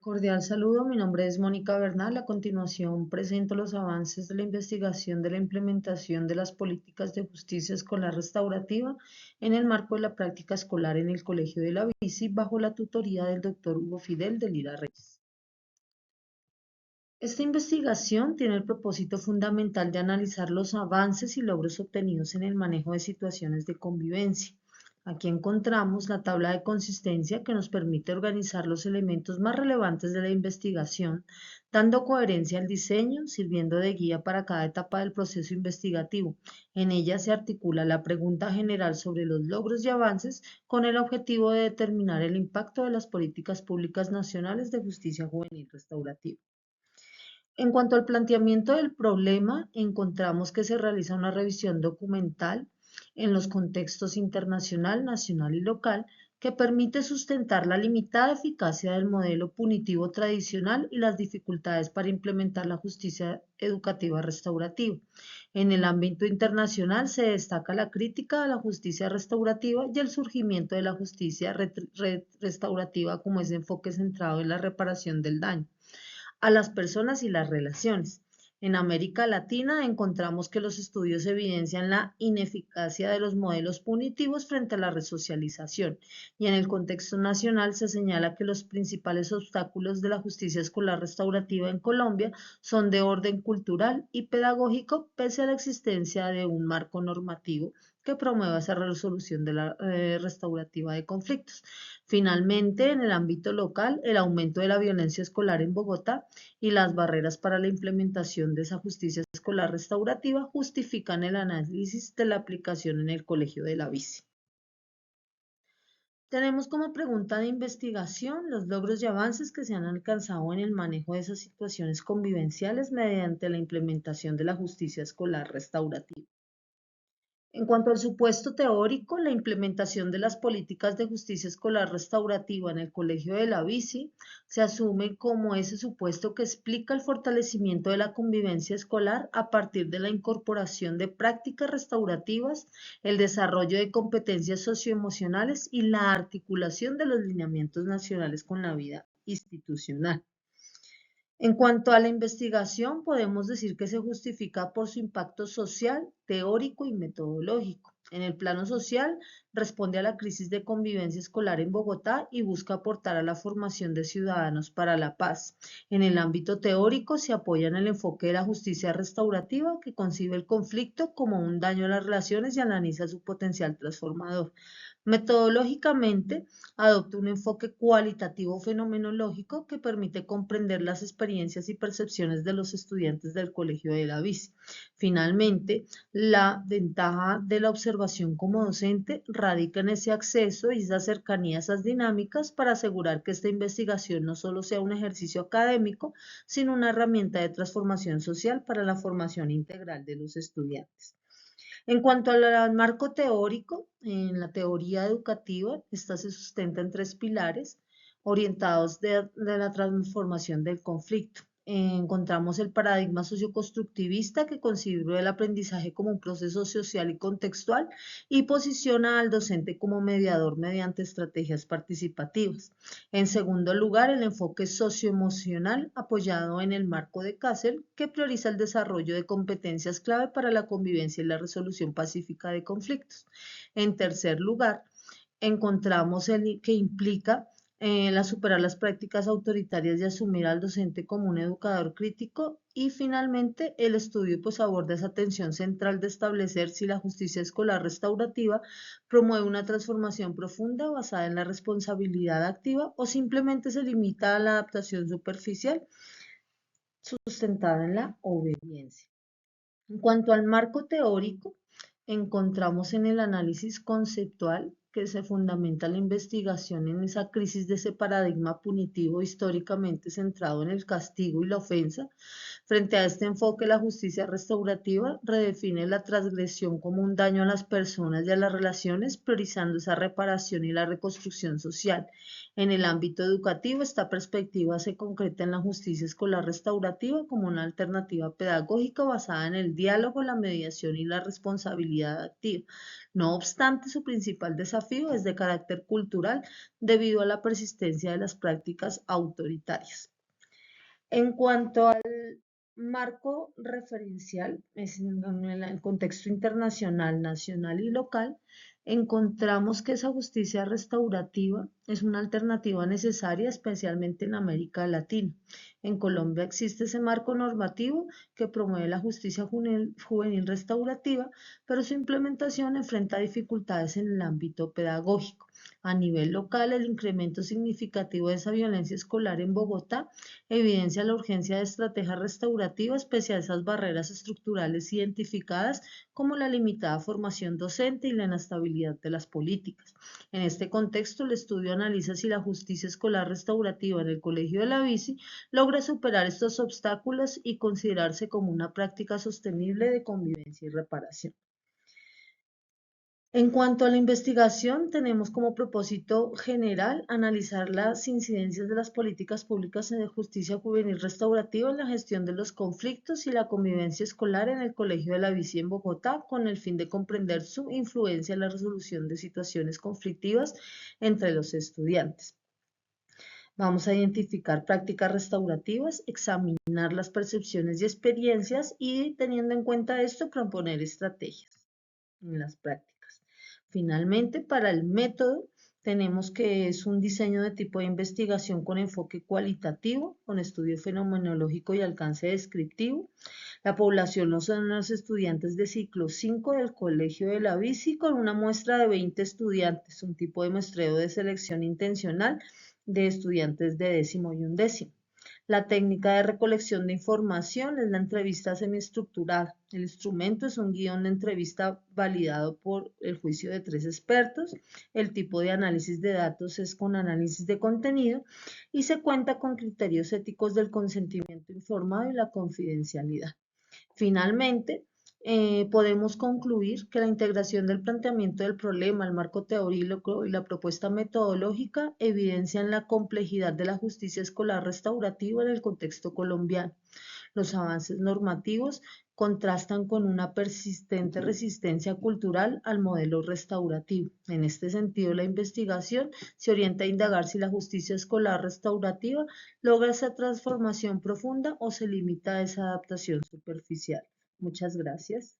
Cordial saludo, mi nombre es Mónica Bernal. A continuación presento los avances de la investigación de la implementación de las políticas de justicia escolar restaurativa en el marco de la práctica escolar en el Colegio de la Bici bajo la tutoría del doctor Hugo Fidel de Lira Reyes. Esta investigación tiene el propósito fundamental de analizar los avances y logros obtenidos en el manejo de situaciones de convivencia. Aquí encontramos la tabla de consistencia que nos permite organizar los elementos más relevantes de la investigación, dando coherencia al diseño, sirviendo de guía para cada etapa del proceso investigativo. En ella se articula la pregunta general sobre los logros y avances con el objetivo de determinar el impacto de las políticas públicas nacionales de justicia juvenil restaurativa. En cuanto al planteamiento del problema, encontramos que se realiza una revisión documental en los contextos internacional, nacional y local que permite sustentar la limitada eficacia del modelo punitivo tradicional y las dificultades para implementar la justicia educativa restaurativa. En el ámbito internacional se destaca la crítica de la justicia restaurativa y el surgimiento de la justicia restaurativa como ese enfoque centrado en la reparación del daño a las personas y las relaciones. En América Latina encontramos que los estudios evidencian la ineficacia de los modelos punitivos frente a la resocialización y en el contexto nacional se señala que los principales obstáculos de la justicia escolar restaurativa en Colombia son de orden cultural y pedagógico pese a la existencia de un marco normativo que promueva esa resolución de la restaurativa de conflictos. Finalmente, en el ámbito local, el aumento de la violencia escolar en Bogotá y las barreras para la implementación de esa justicia escolar restaurativa justifican el análisis de la aplicación en el Colegio de la Bici. Tenemos como pregunta de investigación los logros y avances que se han alcanzado en el manejo de esas situaciones convivenciales mediante la implementación de la justicia escolar restaurativa. En cuanto al supuesto teórico, la implementación de las políticas de justicia escolar restaurativa en el Colegio de la Bici se asume como ese supuesto que explica el fortalecimiento de la convivencia escolar a partir de la incorporación de prácticas restaurativas, el desarrollo de competencias socioemocionales y la articulación de los lineamientos nacionales con la vida institucional. En cuanto a la investigación, podemos decir que se justifica por su impacto social, teórico y metodológico. En el plano social, responde a la crisis de convivencia escolar en Bogotá y busca aportar a la formación de ciudadanos para la paz. En el ámbito teórico, se apoya en el enfoque de la justicia restaurativa, que concibe el conflicto como un daño a las relaciones y analiza su potencial transformador. Metodológicamente, adopta un enfoque cualitativo fenomenológico que permite comprender las experiencias y percepciones de los estudiantes del Colegio de la Bici. Finalmente, la ventaja de la observación como docente radica en ese acceso y esa cercanía a esas dinámicas para asegurar que esta investigación no solo sea un ejercicio académico, sino una herramienta de transformación social para la formación integral de los estudiantes. En cuanto al marco teórico, en la teoría educativa, esta se sustenta en tres pilares orientados de la transformación del conflicto. Encontramos el paradigma socioconstructivista que concibe el aprendizaje como un proceso social y contextual y posiciona al docente como mediador mediante estrategias participativas. En segundo lugar, el enfoque socioemocional apoyado en el marco de Kassel, que prioriza el desarrollo de competencias clave para la convivencia y la resolución pacífica de conflictos. En tercer lugar, encontramos el que implica la superar las prácticas autoritarias y asumir al docente como un educador crítico. Y finalmente, el estudio pues aborda esa tensión central de establecer si la justicia escolar restaurativa promueve una transformación profunda basada en la responsabilidad activa o simplemente se limita a la adaptación superficial sustentada en la obediencia. En cuanto al marco teórico, encontramos en el análisis conceptual que se fundamenta la investigación en esa crisis de ese paradigma punitivo históricamente centrado en el castigo y la ofensa. Frente a este enfoque, la justicia restaurativa redefine la transgresión como un daño a las personas y a las relaciones, priorizando esa reparación y la reconstrucción social. En el ámbito educativo, esta perspectiva se concreta en la justicia escolar restaurativa como una alternativa pedagógica basada en el diálogo, la mediación y la responsabilidad activa. No obstante, su principal desafío es de carácter cultural debido a la persistencia de las prácticas autoritarias. En cuanto al marco referencial, es en el contexto internacional, nacional y local, encontramos que esa justicia restaurativa es una alternativa necesaria, especialmente en América Latina. En Colombia existe ese marco normativo que promueve la justicia juvenil restaurativa, pero su implementación enfrenta dificultades en el ámbito pedagógico. A nivel local, el incremento significativo de esa violencia escolar en Bogotá evidencia la urgencia de estrategias restaurativas pese a esas barreras estructurales identificadas como la limitada formación docente y la inestabilidad de las políticas. En este contexto, el estudio analiza si la justicia escolar restaurativa en el Colegio de la Bici logra superar estos obstáculos y considerarse como una práctica sostenible de convivencia y reparación. En cuanto a la investigación, tenemos como propósito general analizar las incidencias de las políticas públicas de justicia juvenil restaurativa en la gestión de los conflictos y la convivencia escolar en el Colegio de la Bici en Bogotá, con el fin de comprender su influencia en la resolución de situaciones conflictivas entre los estudiantes. Vamos a identificar prácticas restaurativas, examinar las percepciones y experiencias y, teniendo en cuenta esto, proponer estrategias en las prácticas. Finalmente, para el método, tenemos que es un diseño de tipo de investigación con enfoque cualitativo, con estudio fenomenológico y alcance descriptivo. La población no son los estudiantes de ciclo 5 del Colegio de la Bici con una muestra de 20 estudiantes, un tipo de muestreo de selección intencional de estudiantes de décimo y undécimo. La técnica de recolección de información es la entrevista semiestructurada. El instrumento es un guión de entrevista validado por el juicio de 3 expertos. El tipo de análisis de datos es con análisis de contenido y se cuenta con criterios éticos del consentimiento informado y la confidencialidad. Finalmente, podemos concluir que la integración del planteamiento del problema, el marco teórico y la propuesta metodológica evidencian la complejidad de la justicia escolar restaurativa en el contexto colombiano. Los avances normativos contrastan con una persistente resistencia cultural al modelo restaurativo. En este sentido, la investigación se orienta a indagar si la justicia escolar restaurativa logra esa transformación profunda o se limita a esa adaptación superficial. Muchas gracias.